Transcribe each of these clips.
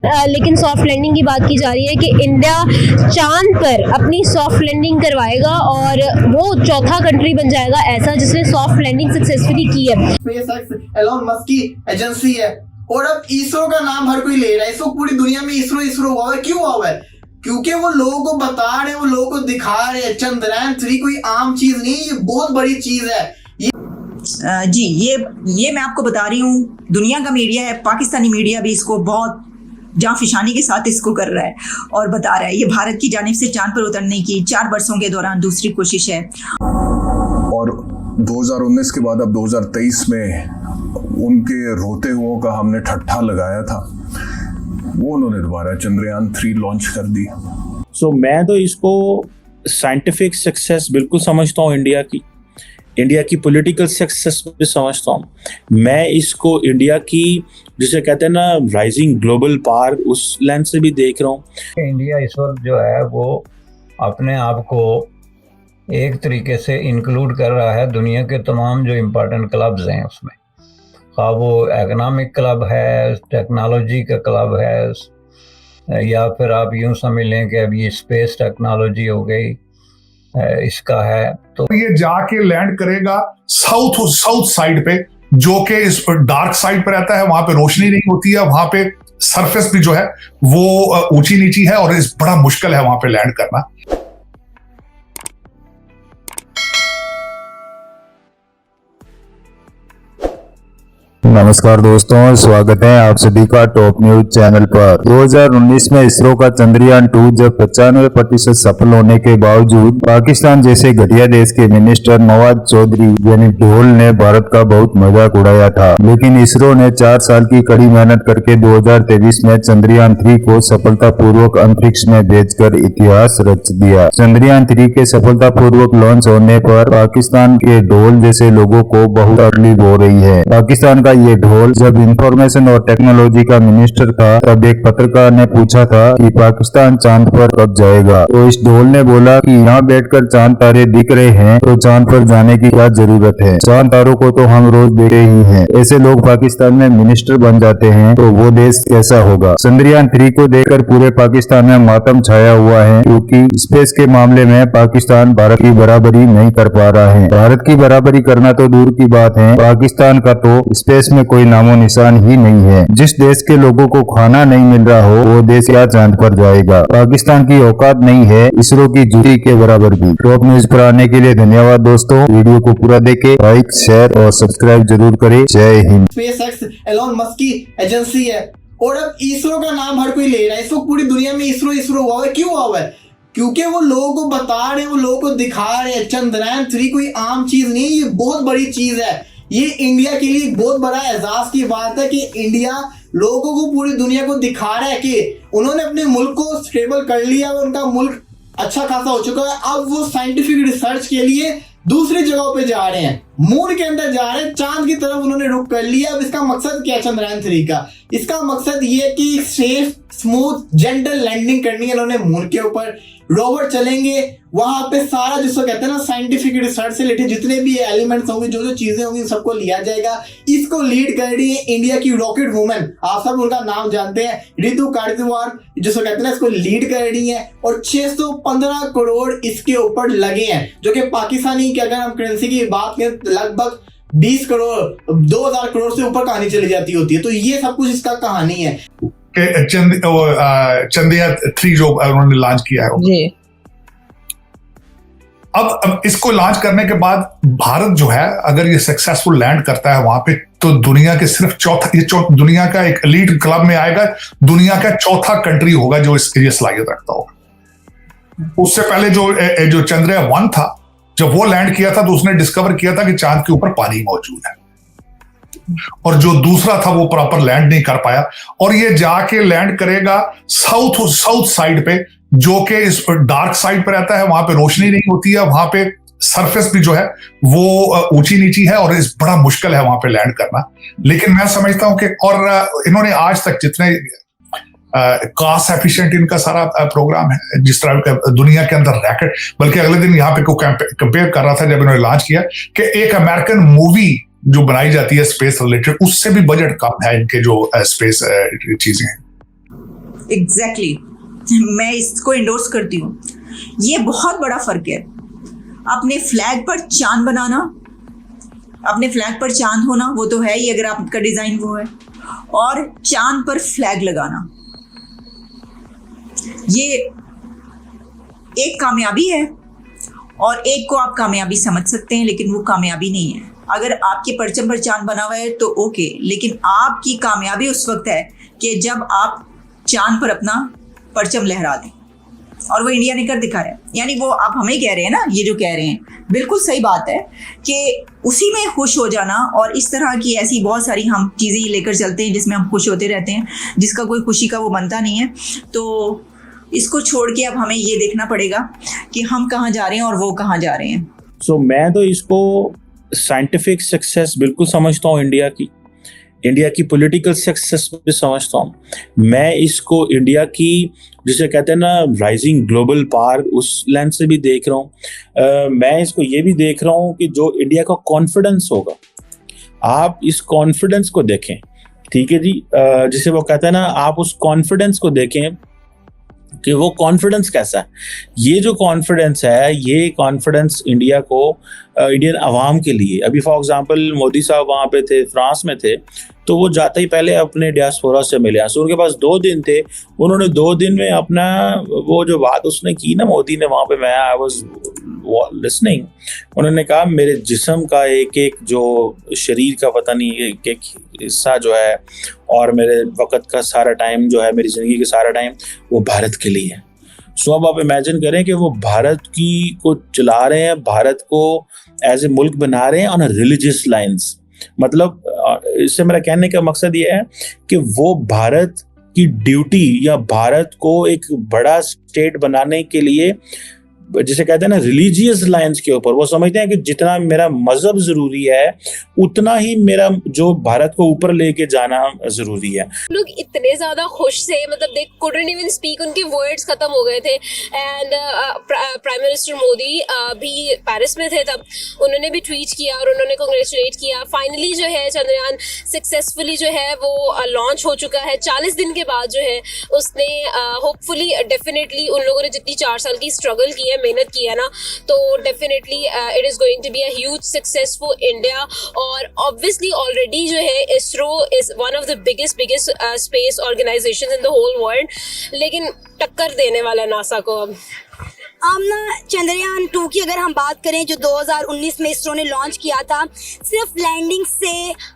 लेकिन soft landing की बात की जा रही है कि इंडिया चांद पर अपनी सॉफ्ट लैंडिंग करवाएगा और वो चौथा कंट्री बन जाएगा ऐसा जिसने सॉफ्ट लैंडिंग सक्सेसफुली की है। स्पेसएक्स एलोन मस्क की एजेंसी है और अब इसरो का नाम हर कोई ले रहा है। इसको पूरी दुनिया में इसरो इसरो हुआ है। क्यों हुआ है? क्योंकि वो लोगों को बता रहे हैं, वो लोगों को दिखा रहे हैं चंद्रयान 3 कोई आम चीज नहीं, ये बहुत बड़ी चीज है। जी ये मैं आपको बता रही हूँ, दुनिया का मीडिया है, पाकिस्तानी मीडिया भी इसको बहुत जांफिशानी के साथ इसको कर रहा है और बता रहा है ये भारत की जानिब से चांद पर उतरने की 4 वर्षों के दौरान दूसरी कोशिश है। और 2019 के बाद अब 2023 में उनके रोते हुओं का हमने ठट्ठा लगाया था, वो उन्होंने दोबारा चंद्रयान 3 लॉन्च कर दी। सो मैं तो इसको साइंटिफिक सक्सेस बिल्कुल समझता हूँ, इंडिया की पॉलिटिकल सक्सेस भी समझता हूँ। मैं इसको इंडिया की जिसे कहते हैं ना राइजिंग ग्लोबल पावर, उस लेंस से भी देख रहा हूँ। इंडिया इस वक्त जो है वो अपने आप को एक तरीके से इंक्लूड कर रहा है दुनिया के तमाम जो इम्पोर्टेंट क्लब्स हैं उसमें, खा वो इकोनॉमिक क्लब है, टेक्नोलॉजी का क्लब है, या फिर आप यूं समझ लें कि अब ये स्पेस टेक्नोलॉजी हो गई इसका है। तो ये जाके लैंड करेगा साउथ साइड पे, जो कि इस डार्क साइड पे रहता है, वहां पे रोशनी नहीं होती है, वहां पे सरफेस भी जो है वो ऊंची नीची है और इस बड़ा मुश्किल है वहां पे लैंड करना। नमस्कार दोस्तों, स्वागत है आप सभी का टॉप न्यूज चैनल पर। 2019 में इसरो का चंद्रयान 2 जब 95% सफल होने के बावजूद पाकिस्तान जैसे घटिया देश के मिनिस्टर नवाज चौधरी यानी ढोल ने भारत का बहुत मजाक उड़ाया था। लेकिन इसरो ने 4 साल की कड़ी मेहनत करके 2023 में चंद्रयान 3 को सफलतापूर्वक अंतरिक्ष में भेजकर इतिहास रच दिया। चंद्रयान 3 के सफलतापूर्वक लॉन्च होने पर पाकिस्तान के ढोल जैसे लोगों को बहुत तकलीफ हो रही है। पाकिस्तान का ये ढोल जब इंफॉर्मेशन और टेक्नोलॉजी का मिनिस्टर था तब एक पत्रकार ने पूछा था कि पाकिस्तान चांद पर कब जाएगा, तो इस ढोल ने बोला कि यहाँ बैठकर चांद तारे दिख रहे हैं तो चांद पर जाने की क्या जरूरत है, चांद तारों को तो हम रोज देखते ही हैं। ऐसे लोग पाकिस्तान में मिनिस्टर बन जाते हैं तो वो देश कैसा होगा। चंद्रयान 3 को देखकर पूरे पाकिस्तान में मातम छाया हुआ है, क्योंकि स्पेस के मामले में पाकिस्तान भारत की बराबरी नहीं कर पा रहा है। भारत की बराबरी करना तो दूर की बात है, पाकिस्तान का तो स्पेस में कोई नामो निशान ही नहीं है। जिस देश के लोगों को खाना नहीं मिल रहा हो वो देश क्या चांद पर जाएगा। पाकिस्तान की औकात नहीं है इसरो की जूती के बराबर भी। टॉप न्यूज पर आने के लिए धन्यवाद दोस्तों, वीडियो को पूरा देखें, लाइक शेयर और सब्सक्राइब जरूर करें। जय हिंद। स्पेसएक्स एलोन मस्क की एजेंसी है और अब इसरो का नाम हर कोई ले रहा है। इसको पूरी दुनिया में इसरो इसरो हुआ है। क्यों हुआ है? क्योंकि वो लोगों को बता रहे हैं, वो लोगों को दिखा रहे हैं चंद्रयान 3 कोई आम चीज नहीं, ये बहुत बड़ी चीज है। ये इंडिया के लिए एक बहुत बड़ा एहसास की बात है कि इंडिया लोगों को, पूरी दुनिया को दिखा रहा है कि उन्होंने अपने मुल्क को स्टेबल कर लिया, उनका मुल्क अच्छा खासा हो चुका है। अब वो साइंटिफिक रिसर्च के लिए दूसरी जगहों पे जा रहे हैं, मून के अंदर जा रहे हैं, चांद की तरफ उन्होंने रुख कर लिया। अब इसका मकसद क्या है चंद्रयान 3 का? इसका मकसद ये है कि सेफ स्मूथ जेंटल लैंडिंग करनी है इन्होंने मून के ऊपर। रोवर चलेंगे वहां पे, सारा जिसको कहते हैं ना साइंटिफिक रिसर्च से रिलेटेड जितने भी एलिमेंट्स होंगे, जो जो चीजें होंगी, सबको लिया जाएगा। इसको लीड कर रही है इंडिया की रॉकेट वुमेन, आप सब उनका नाम जानते हैं, रितु कार्तिवार, जिसको कहते हैं, इसको लीड कर रही है। और 615 करोड़ इसके ऊपर लगे हैं, जो कि पाकिस्तानी की अगर हम करेंसी की बात करें लगभग 20 करोड़ 2000 करोड़ से ऊपर कहानी चली जाती होती है। तो ये सब कुछ इसका कहानी है। चंद्रयान 3 जो उन्होंने लॉन्च किया है जी। अब इसको लॉन्च करने के बाद भारत जो है अगर ये सक्सेसफुल लैंड करता है वहां पे, तो दुनिया के सिर्फ दुनिया का एक एलीट क्लब में आएगा, दुनिया का चौथा कंट्री होगा जो इसकी सलाहियत रखता होगा। उससे पहले जो चंद्रयान 1 था, जब वो लैंड किया था तो उसने डिस्कवर किया था कि चांद के ऊपर पानी मौजूद है, और जो दूसरा था वो प्रॉपर लैंड नहीं कर पाया। और ये जाके लैंड करेगा साउथ साइड पे, जो कि इस डार्क साइड पे रहता है, वहां पे रोशनी नहीं होती है, वहां पे सरफेस भी जो है वो ऊंची नीची है और इस बड़ा मुश्किल है वहां पे लैंड करना। लेकिन मैं समझता हूं कि और इन्होंने आज तक जितने कॉस्ट एफिशिएंट इनका सारा प्रोग्राम है, जिस तरह का दुनिया के अंदर रैकेट, बल्कि अगले दिन यहाँ पे को कंपेयर कर रहा था जब इन्होंने लॉन्च किया कि एक अमेरिकन मूवी जो बनाई जाती है स्पेस रिलेटेड, उससे भी बजट कम है इनके जो स्पेस चीजें हैं। एग्जैक्टली मैं इसको इंडोर्स करती हूँ। ये बहुत बड़ा फर्क है, अपने फ्लैग पर चांद बनाना, अपने फ्लैग पर चांद होना वो तो है ही, अगर आपका डिजाइन वो है, और चांद पर फ्लैग लगाना, ये एक कामयाबी है। और एक को आप कामयाबी समझ सकते हैं, लेकिन वो कामयाबी नहीं है। अगर आपके परचम पर चांद बना हुआ है तो ओके, लेकिन आपकी कामयाबी उस वक्त है कि जब आप चांद पर अपना परचम लहरा दें, और वो इंडिया ने कर दिखा है। यानी वो आप हमें कह रहे हैं ना, ये जो कह रहे हैं बिल्कुल सही बात है कि उसी में खुश हो जाना। और इस तरह की ऐसी बहुत सारी हम चीज़ें लेकर चलते हैं जिसमें हम खुश होते रहते हैं, जिसका कोई खुशी का वो बनता नहीं है। तो इसको छोड़ के अब हमें ये देखना पड़ेगा कि हम कहाँ जा रहे हैं और वो कहाँ जा रहे हैं। सो मैं तो इसको साइंटिफिक सक्सेस बिल्कुल समझता हूँ, इंडिया की पॉलिटिकल सक्सेस भी समझता हूँ। मैं इसको इंडिया की, जिसे कहते हैं ना, राइजिंग ग्लोबल पावर, उस लेंस से भी देख रहा हूँ। मैं इसको ये भी देख रहा हूँ कि जो इंडिया का कॉन्फिडेंस होगा, आप इस कॉन्फिडेंस को देखें, ठीक है जी, जिसे वो कहते हैं ना, आप उस कॉन्फिडेंस को देखें कि वो कॉन्फिडेंस कैसा है। ये जो कॉन्फिडेंस है, ये कॉन्फिडेंस इंडिया को, इंडियन अवाम के लिए, अभी फॉर एग्जांपल मोदी साहब वहाँ पे थे, फ्रांस में थे, तो वो जाते ही पहले अपने डियास्पोरा से मिले। सो उनके पास 2 दिन थे, उन्होंने 2 दिन में अपना वो जो बात उसने की ना, मोदी ने वहाँ पे, मैं आई वाज लिसनिंग, उन्होंने कहा मेरे जिस्म का एक एक जो शरीर का पता नहीं एक एक हिस्सा जो है, और मेरे वक्त का सारा टाइम जो है, मेरी ज़िंदगी का सारा टाइम वो भारत के लिए है। सो अब आप इमेजिन करें कि वो भारत की को चला रहे हैं, भारत को एज ए मुल्क बना रहे हैं ऑन रिलीजियस लाइंस। मतलब इससे मेरा कहने का मकसद ये है कि वो भारत की ड्यूटी या भारत को एक बड़ा स्टेट बनाने के लिए, जिसे कहते हैं ना, रिलीजियस लाइंस के ऊपर, वो समझते हैं कि जितना मेरा मजहब जरूरी है उतना ही मेरा जो भारत को ऊपर लेके जाना जरूरी है। लोग इतने ज्यादा खुश थे, मतलब दे कुडंट इवन स्पीक, उनके वर्ड्स खत्म हो गए थे। एंड प्राइम मिनिस्टर मोदी भी पेरिस में थे तब, उन्होंने भी ट्वीट किया और उन्होंने कांग्रेचुलेट किया। फाइनली जो है चंद्रयान सक्सेसफुली जो है वो लॉन्च हो चुका है 40 दिन के बाद जो है उसने होपफुली डेफिनेटली उन लोगों ने जितनी 4 साल की स्ट्रगल की है, मेहनत की है ना, तो definitely it is going to be a huge success for India. और ऑब्वियसली ऑलरेडी जो है ISRO is one of the biggest space organization in the whole world, लेकिन टक्कर देने वाला नासा को अब। ना चंद्रयान 2 की अगर हम बात करें, जो 2019 में इसरो ने लॉन्च किया था, सिर्फ लैंडिंग से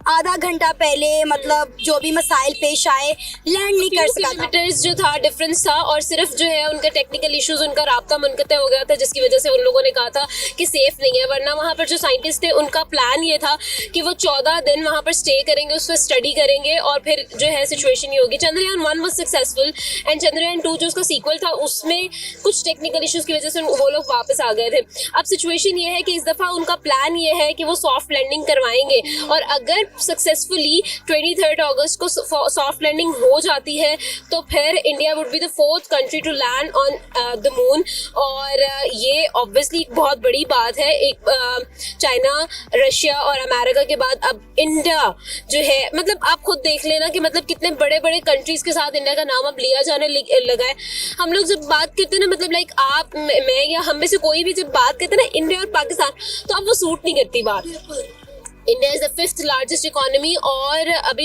आधा घंटा पहले मतलब जो भी मसाइल पेश आए, लैंड नहीं कर सका था। जो था डिफरेंस था, और सिर्फ जो है उनका टेक्निकल इश्यूज, उनका राब्ता मुनक़ते हो गया था, जिसकी वजह से उन लोगों ने कहा था कि सेफ नहीं है। वरना वहाँ पर जो साइंटिस्ट थे उनका प्लान ये था कि वो 14 दिन वहाँ पर स्टे करेंगे, उस पर स्टडी करेंगे और फिर जो है सिचुएशन ही होगी। Chandrayaan 1 was successful and Chandrayaan 2 जो उसका सीक्वल था उसमें कुछ टेक्निकल इश्यूज वजह से वो लोग वापस आ गए थे। अब सिचुएशन ये है कि इस दफा उनका प्लान ये है कि वो सॉफ्ट लैंडिंग करवाएंगे, और अगर सक्सेसफुली 23 अगस्त को सॉफ्ट लैंडिंग हो जाती है तो फिर India would be the 4th country to land on the moon. और ये ऑब्वियसली एक बहुत बड़ी बात है। एक चाइना, रशिया और अमेरिका के बाद अब इंडिया जो है, मतलब आप खुद देख लेना कि मतलब कितने बड़े बड़े कंट्रीज के साथ इंडिया का नाम अब लिया जाने लगा है। हम लोग जब बात करते हैं ना, मतलब लाइक आप, मैं या हम में से कोई भी जब बात करते हैं ना इंडिया और पाकिस्तान, तो अब वो सूट नहीं करती बात। India is the 5th largest economy, और अभी